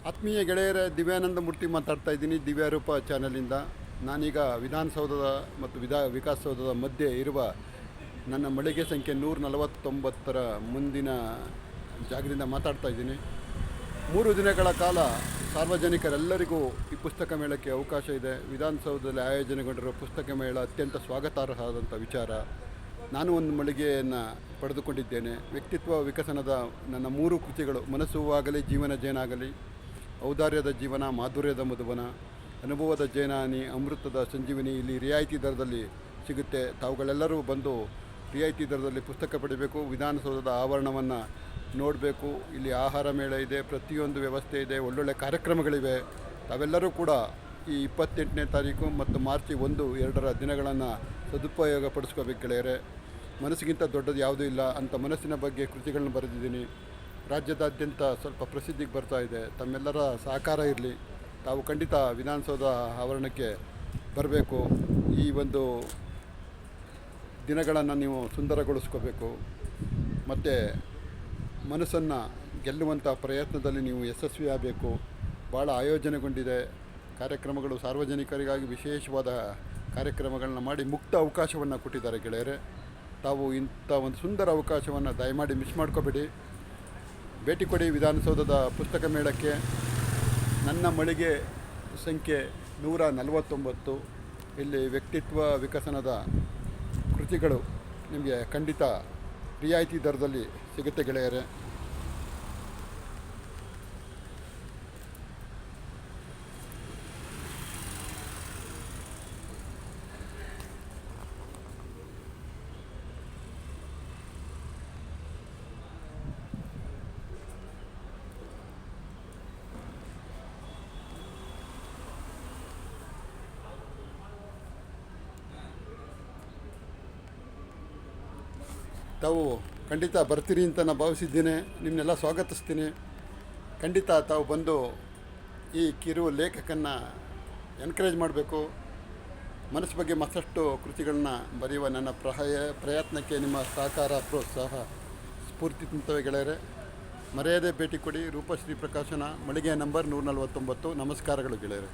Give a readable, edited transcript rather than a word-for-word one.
ಆತ್ಮೀಯ ಗೆಳೆಯರೇ, ದಿವ್ಯಾನಂದ ಮೂರ್ತಿ ಮಾತಾಡ್ತಾ ಇದ್ದೀನಿ ದಿವ್ಯಾರೂಪ ಚಾನಲಿಂದ. ನಾನೀಗ ವಿಧಾನಸೌಧದ ಮತ್ತು ವಿಕಾಸಸೌಧದ ಮಧ್ಯೆ ಇರುವ ನನ್ನ ಮಳಿಗೆ ಸಂಖ್ಯೆ 149ರ ಮುಂದಿನ ಜಾಗದಿಂದ ಮಾತಾಡ್ತಾ ಇದ್ದೀನಿ. 3 ದಿನಗಳ ಕಾಲ ಸಾರ್ವಜನಿಕರೆಲ್ಲರಿಗೂ ಈ ಪುಸ್ತಕ ಮೇಳಕ್ಕೆ ಅವಕಾಶ ಇದೆ. ವಿಧಾನಸೌಧದಲ್ಲಿ ಆಯೋಜನೆಗೊಂಡಿರುವ ಪುಸ್ತಕ ಮೇಳ ಅತ್ಯಂತ ಸ್ವಾಗತಾರ್ಹವಾದಂಥ ವಿಚಾರ. ನಾನು ಒಂದು ಮಳಿಗೆಯನ್ನು ಪಡೆದುಕೊಂಡಿದ್ದೇನೆ. ವ್ಯಕ್ತಿತ್ವ ವಿಕಸನದ ನನ್ನ 3 ಕೃತಿಗಳು, ಮನಸ್ಸು ಆಗಲಿ, ಜೀವನ ಜೇನಾಗಲಿ, ಔದಾರ್ಯದ ಜೀವನ, ಮಾಧುರ್ಯದ ಮಧುಬನ, ಅನುಭವದ ಜೇನಾನಿ, ಅಮೃತದ ಸಂಜೀವಿನಿ ಇಲ್ಲಿ ರಿಯಾಯಿತಿ ದರದಲ್ಲಿ ಸಿಗುತ್ತೆ. ತಾವುಗಳೆಲ್ಲರೂ ಬಂದು ರಿಯಾಯಿತಿ ದರದಲ್ಲಿ ಪುಸ್ತಕ ಪಡಿಬೇಕು. ವಿಧಾನಸೌಧದ ಆವರಣವನ್ನು ನೋಡಬೇಕು. ಇಲ್ಲಿ ಆಹಾರ ಮೇಳ ಇದೆ, ಪ್ರತಿಯೊಂದು ವ್ಯವಸ್ಥೆ ಇದೆ, ಒಳ್ಳೊಳ್ಳೆ ಕಾರ್ಯಕ್ರಮಗಳಿವೆ. ತಾವೆಲ್ಲರೂ ಕೂಡ ಈ 28ನೇ ತಾರೀಕು ಮತ್ತು ಮಾರ್ಚ್ 1, 2 ದಿನಗಳನ್ನು ಸದುಪಯೋಗ ಪಡಿಸ್ಕೋಬೇಕು ಗೆಳೆಯರೆ. ಮನಸ್ಸಿಗಿಂತ ದೊಡ್ಡದು ಯಾವುದೂ ಇಲ್ಲ ಅಂತ ಮನಸ್ಸಿನ ಬಗ್ಗೆ ಕೃತಿಗಳನ್ನ ಬರೆದಿದ್ದೀನಿ. ರಾಜ್ಯದಾದ್ಯಂತ ಸ್ವಲ್ಪ ಪ್ರಸಿದ್ಧಿಗೆ ಬರ್ತಾ ಇದೆ. ತಮ್ಮೆಲ್ಲರ ಸಹಕಾರ ಇರಲಿ. ತಾವು ಖಂಡಿತ ವಿಧಾನಸೌಧ ಆವರಣಕ್ಕೆ ಬರಬೇಕು. ಈ ಒಂದು ದಿನಗಳನ್ನು ನೀವು ಸುಂದರಗೊಳಿಸ್ಕೋಬೇಕು. ಮತ್ತು ಮನಸ್ಸನ್ನು ಗೆಲ್ಲುವಂಥ ಪ್ರಯತ್ನದಲ್ಲಿ ನೀವು ಯಶಸ್ವಿ ಆಗಬೇಕು. ಭಾಳ ಆಯೋಜನೆಗೊಂಡಿದೆ ಕಾರ್ಯಕ್ರಮಗಳು. ಸಾರ್ವಜನಿಕರಿಗಾಗಿ ವಿಶೇಷವಾದ ಕಾರ್ಯಕ್ರಮಗಳನ್ನ ಮಾಡಿ ಮುಕ್ತ ಅವಕಾಶವನ್ನು ಕೊಟ್ಟಿದ್ದಾರೆ ಗೆಳೆಯರೆ. ತಾವು ಇಂಥ ಒಂದು ಸುಂದರ ಅವಕಾಶವನ್ನು ದಯಮಾಡಿ ಮಿಸ್ ಮಾಡ್ಕೋಬೇಡಿ. ಭೇಟಿ ಕೊಡಿ ವಿಧಾನಸೌಧದ ಪುಸ್ತಕ ಮೇಳಕ್ಕೆ. ನನ್ನ ಮಳಿಗೆ ಸಂಖ್ಯೆ 149. ಇಲ್ಲಿ ವ್ಯಕ್ತಿತ್ವ ವಿಕಸನದ ಕೃತಿಗಳು ನಿಮಗೆ ಖಂಡಿತ ರಿಯಾಯಿತಿ ದರದಲ್ಲಿ ಸಿಗುತ್ತೆ ಗೆಳೆಯರೆ. ತಾವು ಖಂಡಿತ ಬರ್ತೀರಿ ಅಂತ ನಾನು ಭಾವಿಸಿದ್ದೀನಿ. ನಿಮ್ಮನ್ನೆಲ್ಲ ಸ್ವಾಗತಿಸ್ತೀನಿ. ಖಂಡಿತ ತಾವು ಬಂದು ಈ ಕಿರು ಲೇಖಕನ್ನು ಎನ್ಕರೇಜ್ ಮಾಡಬೇಕು. ಮನಸ್ಸು ಬಗ್ಗೆ ಮತ್ತಷ್ಟು ಕೃತಿಗಳನ್ನ ಬರೆಯುವ ನನ್ನ ಪ್ರಯತ್ನಕ್ಕೆ ನಿಮ್ಮ ಸಹಕಾರ, ಪ್ರೋತ್ಸಾಹ ಸ್ಫೂರ್ತಿ ತುಂಬುತ್ತವೆ ಗೆಳೆಯರೆ. ಮರೆಯದೇ ಭೇಟಿ ಕೊಡಿ. ರೂಪಶ್ರೀ ಪ್ರಕಾಶನ, ಮಳಿಗೆ ನಂಬರ್ 149. ನಮಸ್ಕಾರಗಳು ಗೆಳೆಯರೆ.